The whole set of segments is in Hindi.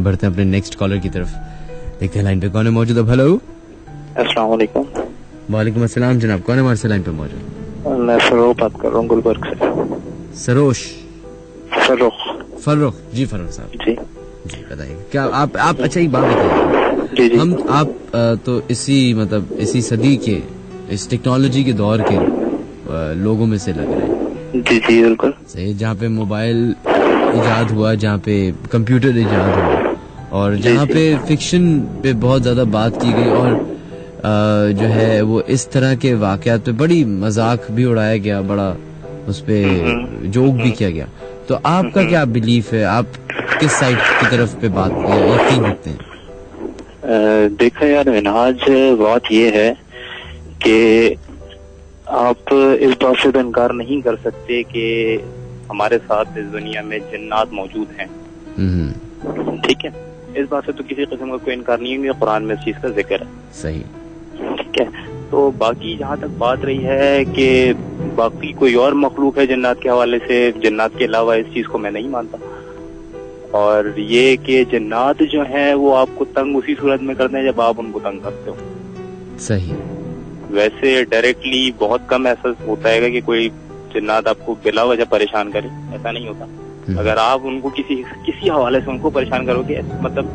बढ़ते हैं अपने नेक्स्ट कॉलर की तरफ। देखते हैं लाइन पे कौन है मौजूद। हेलो, अस्सलाम वालेकुम। वालेकुम अस्सलाम जनाब, कौन है हमारे लाइन पे मौजूद? मैं फरोख बात कर रहा हूँ गुलबर्ग से। सरोश? फर्रुख जी, फर्रुख साहब जी जी, बताइए क्या आप अच्छा एक बात बताइए। जी हम आप तो इसी सदी के, इस टेक्नोलॉजी के दौर के लोगों में से लग रहे हैं। जी जी बिल्कुल सही, जहाँ पे मोबाइल इजाद हुआ, जहाँ पे कंप्यूटर इजाद हुआ, और जहाँ पे फिक्शन पे बहुत ज्यादा बात की गई, और जो है वो इस तरह के वाकयात पे बड़ी मजाक भी उड़ाया गया, बड़ा उस पे जोक भी किया गया। तो आपका क्या बिलीफ है, आप किस साइड की तरफ पे बात यकीन रखते हैं? देखा यार मिनहाज, बात ये है कि आप इस बात से तो इनकार नहीं कर सकते कि हमारे साथ इस दुनिया में जिन्नात मौजूद हैं। ठीक है, इस बात से तो किसी किस्म का कोई इनकार नहीं है, कुरान में इस चीज का जिक्र है। सही, ठीक है। तो बाकी जहाँ तक बात रही है कि बाकी कोई और मखलूक है जिन्नात के हवाले से, जिन्नात के अलावा इस चीज को मैं नहीं मानता। और ये कि जिन्नात जो है वो आपको तंग उसी सूरत में करते हैं जब आप उनको तंग करते हो। सही। वैसे डायरेक्टली बहुत कम ऐसा होता है कि कोई जिन्नात आपको बिला वजह परेशान करे, ऐसा नहीं होता। अगर आप उनको किसी हवाले से उनको परेशान करोगे, मतलब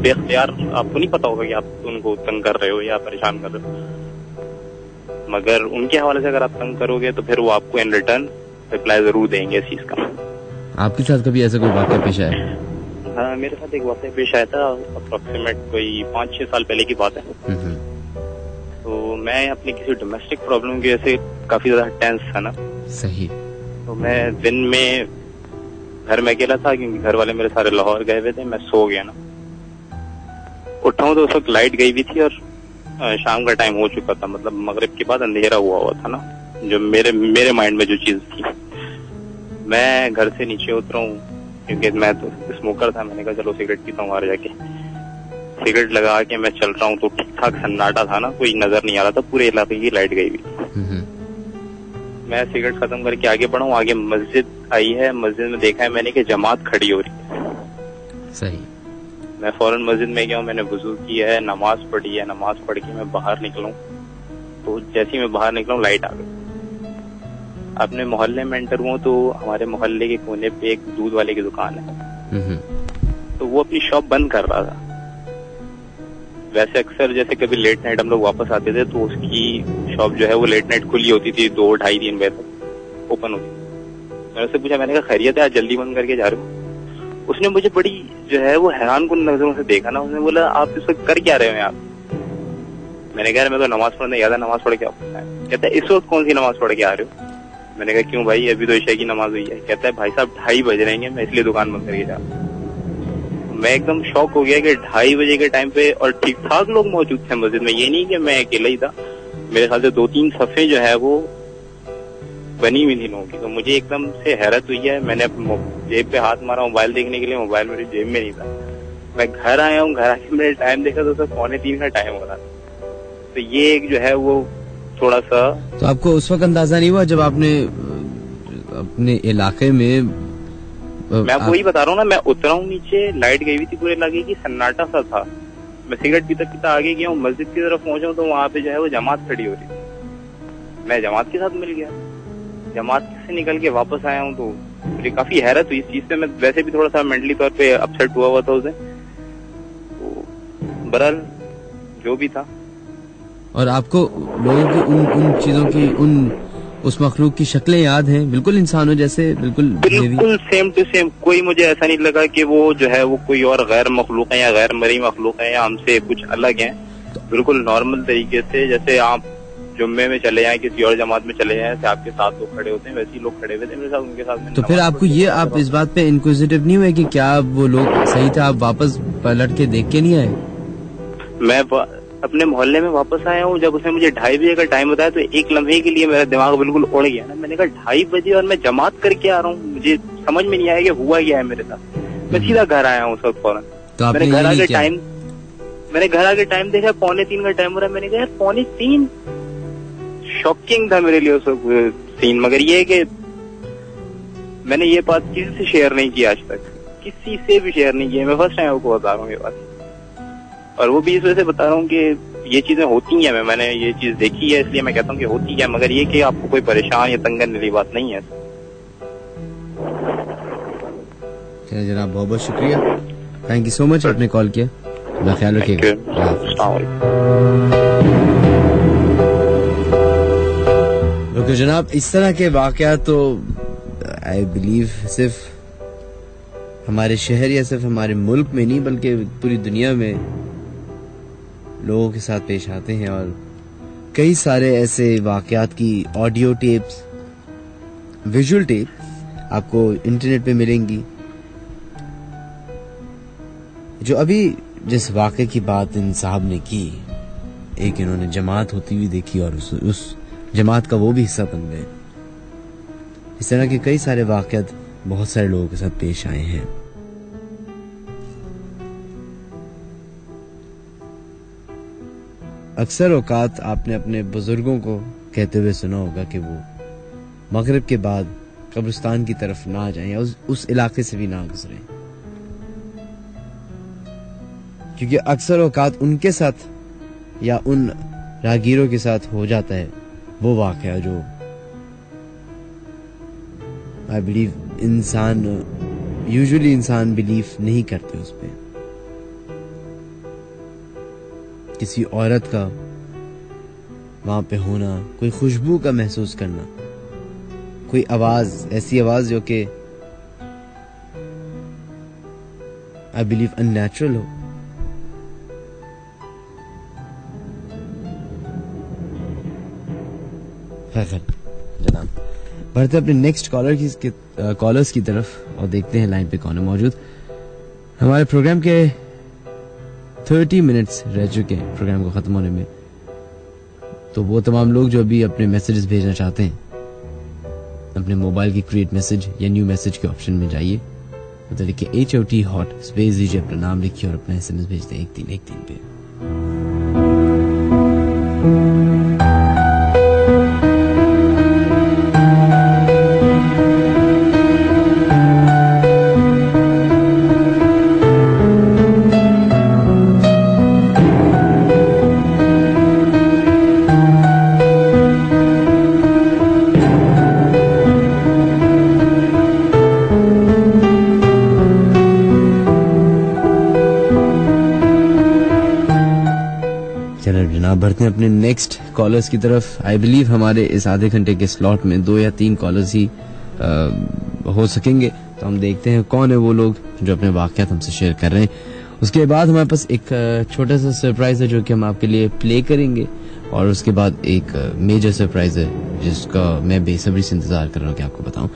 बेख्तियार, आपको नहीं पता होगा कि आप उनको तंग कर रहे हो या परेशान कर रहे हो, मगर उनके हवाले से अगर आप तंग करोगे तो फिर वो आपको इन रिटर्न रिप्लाई जरूर देंगे इस चीज का। आपके साथ कभी ऐसा कोई वाकया पेश आया? हाँ, मेरे साथ एक वाकया पेश आया था, अप्रोक्सीमेट कोई 5-6 साल पहले की बात है। तो मैं अपनी किसी डोमेस्टिक प्रॉब्लम की वजह से काफी ज्यादा टेंस था ना। सही। तो मैं दिन में घर में अकेला था, क्योंकि घर वाले मेरे सारे लाहौर गए हुए थे। मैं सो गया ना, उठा हूँ तो उस वक्त लाइट गई हुई थी और शाम का टाइम हो चुका था, मतलब मगरिब के बाद अंधेरा हुआ था ना, जो मेरे माइंड में जो चीज थी। मैं घर से नीचे उतरा हूँ, क्योंकि मैं तो स्मोकर था। मैंने कहा चलो सिगरेट पीता हूँ बाहर जाके। सिगरेट लगा के मैं चल रहा हूँ तो ठीक ठाक सन्नाटा था ना, कोई नजर नहीं आ रहा था, पूरे इलाके की लाइट गई हुई। मैं सिगरेट खत्म करके आगे बढ़ा हूँ, आगे मस्जिद आई है, मस्जिद में देखा है मैंने कि जमात खड़ी हो रही है। सही। मैं फौरन मस्जिद में गया हूँ, मैंने वुजू किया है, नमाज पढ़ी है। नमाज पढ़ के मैं बाहर निकला हूँ, तो जैसे ही मैं बाहर निकला हूँ लाइट आ गई। अपने मोहल्ले में एंटर हुआ तो हमारे मोहल्ले के कोने पे एक दूध वाले की दुकान है, तो वो अपनी शॉप बंद कर रहा था। वैसे अक्सर जैसे कभी लेट नाइट हम लोग वापस आते थे तो उसकी शॉप जो है वो लेट नाइट खुली होती थी, 2, 2:30, 3 बजे तक ओपन होती। मैंने उससे पूछा, मैंने कहा खैरियत है, आज जल्दी बंद करके जा रहे हो? उसने मुझे बड़ी जो है वो हैरानकुन नजरों से देखा ना। उसने बोला, आप इस वक्त कर क्या रहे हो यहाँ? मैंने कहा मैं तो नमाज पढ़ने गया था, नमाज पढ़ के आओ। कहता है इस वक्त कौन सी नमाज पढ़ के आ रहे हो? मैंने कहा क्यों भाई, अभी तो ईशा की नमाज हुई है। कहता है भाई साहब 2:30 बज रहे हैं, मैं इसलिए दुकान बंद करके जा रहा हूँ। मैं एकदम शॉक हो गया कि 2:30 बजे के टाइम पे और ठीक ठाक लोग मौजूद थे मस्जिद में। ये नहीं कि मैं अकेला ही था, मेरे ख्याल से 2-3 सफ़े जो है वो बनी हुई थी लोगों की। तो मुझे एकदम से हैरत हुई है। मैंने अपने जेब पे हाथ मारा मोबाइल देखने के लिए, मोबाइल मेरी जेब में नहीं था। मैं घर आया हूँ, घर आके मैंने टाइम देखा तो 2:45 का टाइम हो रहा था। तो ये एक जो है वो थोड़ा सा। तो आपको उस वक्त अंदाजा नहीं हुआ जब आपने अपने इलाके में? मैं आपको वही बता रहा हूँ ना, मैं उतरा हूँ नीचे, लाइट गई हुई थी पूरे इलाके की, सन्नाटा सा था। मैं सिगरेट पीता पीता आगे गया हूँ, मस्जिद की तरफ पहुंचा हूँ तो वहाँ पे जो है वो जमात खड़ी हो रही थी। मैं जमात के साथ मिल गया, जमात से निकल के वापस आया हूँ। तो मुझे काफी हैरत हुई इस चीज से। मैं वैसे भी थोड़ा सा मेंटली तौर पे अपसेट हुआ था उसे। तो बहरहाल जो भी था। और आपको लोगों की उन चीजों की, उस मखलूक की शक्लें याद हैं? बिल्कुल इंसानों जैसे, बिल्कुल सेम टू सेम। कोई मुझे ऐसा नहीं लगा कि वो जो है वो कोई और गैर मखलूक है या गैर मरी मखलूक है या हमसे कुछ अलग है। बिल्कुल नॉर्मल तरीके से, जैसे आप जुम्मे में चले जाएं, किसी और जमात में चले जाएं, जैसे आपके साथ लोग खड़े होते हैं वैसे ही लोग खड़े हुए थे मेरे साथ, उनके साथ। तो फिर आपको ये, आप इस बात पे इंक्विजिटिव नहीं हुए कि क्या वो लोग सही था? आप वापस पलट के देख के नहीं आए? मैं अपने मोहल्ले में वापस आया हूँ। जब उसने मुझे 2:30 बजे का टाइम बताया तो एक लम्हे के लिए मेरा दिमाग बिल्कुल उड़ गया ना। मैंने कहा 2:30 बजे और मैं जमात करके आ रहा हूँ, मुझे समझ में नहीं आया कि हुआ क्या है मेरे साथ। मैं सीधा घर आया हूँ उस वक्त फौरन। तो मैंने घर आके टाइम देखा, 2:45 का टाइम हो रहा है। मैंने कहा 2:45? शॉकिंग था मेरे लिए उस वक्त सीन। मगर ये है कि मैंने ये बात किसी से शेयर नहीं की आज तक किसी से भी शेयर नहीं किया। मैं फर्स्ट टाइम आपको बता रहा हूँ ये बात, और वो भी इस वजह से बता रहा हूँ कि ये चीजें होती हैं, मैंने ये चीज देखी है इसलिए मैं कहता हूँ कि होती है, मगर ये कि आपको कोई परेशान या तंग करने वाली बात नहीं है। चलिए जनाब, बहुत बहुत शुक्रिया, थैंक यू सो मच, आपने कॉल किया, अपना ख्याल रखिएगा। तो जनाब इस तरह के वाकयात तो आई बिलीव सिर्फ हमारे शहर या सिर्फ हमारे मुल्क में नहीं बल्कि पूरी दुनिया में लोगों के साथ पेश आते हैं, और कई सारे ऐसे वाकयात की ऑडियो टेप्स, विजुअल टेप आपको इंटरनेट पे मिलेंगी। जो अभी जिस वाक़े की बात इन साहब ने की, एक इन्होंने जमात होती हुई देखी और उस जमात का वो भी हिस्सा बन गए। इस तरह के कई सारे वाक़यात बहुत सारे लोगों के साथ पेश आए हैं। अक्सर औकात आपने अपने बुजुर्गों को कहते हुए सुना होगा कि वो मगरिब के बाद कब्रिस्तान की तरफ ना जाएं या उस इलाके से भी ना गुजरें, क्योंकि अक्सर औकात उनके साथ या उन राहगीरों के साथ हो जाता है वो वाक़या जो आई बिलीव यूजुअली इंसान बिलीव नहीं करते उस पे। किसी औरत का वहां पे होना, कोई खुशबू का महसूस करना, कोई आवाज, ऐसी आवाज जो कि आई बिलीव अननेचुरल हो, जनाब बढ़ते अपने नेक्स्ट कॉलर्स की तरफ और देखते हैं लाइन पे कौन है मौजूद। हमारे प्रोग्राम के 30 मिनट्स रह चुके हैं प्रोग्राम को खत्म होने में, तो वो तमाम लोग जो अभी अपने मैसेजेस भेजना चाहते हैं, अपने मोबाइल की क्रिएट मैसेज या न्यू मैसेज के ऑप्शन में जाइए, मतलब लिखिए HOT हॉट, स्पेस दीजिए, अपना नाम लिखिए और अपना SMS भेज दें 1313 पे। बढ़ते हैं अपने नेक्स्ट कॉलर्स की तरफ। आई बिलीव हमारे इस आधे घंटे के स्लॉट में 2 या 3 कॉलर्स ही हो सकेंगे, तो हम देखते हैं कौन है वो लोग जो अपने वाकयात हमसे शेयर कर रहे हैं। उसके बाद हमारे पास एक छोटा सा सरप्राइज है जो कि हम आपके लिए प्ले करेंगे, और उसके बाद एक मेजर सरप्राइज है जिसका मैं बेसब्री से इंतजार कर रहा हूँ कि आपको बताऊं,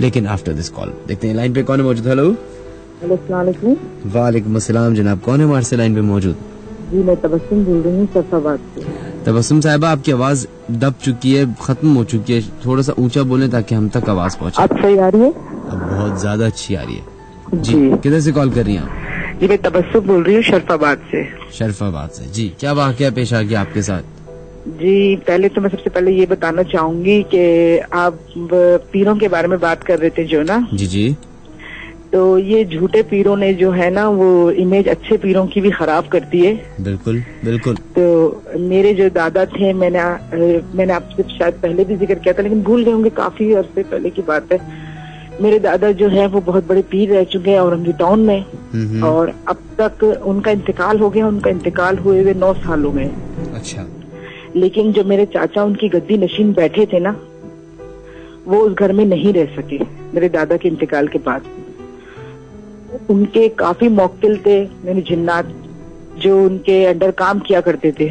लेकिन आफ्टर दिस कॉल देखते हैं लाइन पे कौन है मौजूद। हेलो, अस्सलाम वालेकुम। वालेकुम अस्सलाम जनाब, कौन है हमारे से लाइन पे मौजूद? जी मैं तबस्सुम बोल रही हूँ सरफाबाद से। तबस्सुम साहिबा, आपकी आवाज दब चुकी है, खत्म हो चुकी है, थोड़ा सा ऊंचा बोलें ताकि हम तक आवाज पहुंचे। अब सही आ रही है? अब बहुत ज्यादा अच्छी आ रही है जी। किधर से कॉल कर रही हैं आप? जी मैं तबस्सुम बोल रही हूँ शरफाबाद से। शरफाबाद से जी, क्या वाकया पेश आ गया आपके साथ? जी पहले तो मैं सबसे पहले ये बताना चाहूंगी कि आप पीरों के बारे में बात कर रहे थे जो ना। जी जी। तो ये झूठे पीरों ने जो है ना वो इमेज अच्छे पीरों की भी खराब करती है। बिल्कुल बिल्कुल। तो मेरे जो दादा थे, मैंने आपसे शायद पहले भी जिक्र किया था लेकिन भूल गए होंगे, काफी अरसे पहले की बात है। मेरे दादा जो है वो बहुत बड़े पीर रह चुके हैं औरंगी टाउन में, और अब तक उनका इंतकाल हो गया। उनका इंतकाल हुए हुए 9 साल हो गए। अच्छा। लेकिन जो मेरे चाचा उनकी गद्दी नशीन बैठे थे ना, वो उस घर में नहीं रह सके मेरे दादा के इंतकाल के बाद। उनके काफी मौक्किल थे, यानी जिन्नात जो उनके अंडर काम किया करते थे।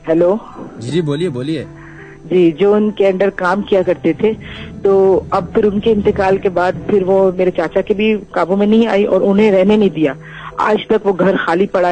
हेलो जी जी, बोलिए बोलिए जी, जो उनके अंडर काम किया करते थे। तो अब फिर उनके इंतकाल के बाद फिर वो मेरे चाचा के भी काबू में नहीं आई और उन्हें रहने नहीं दिया। आज तक वो घर खाली पड़ा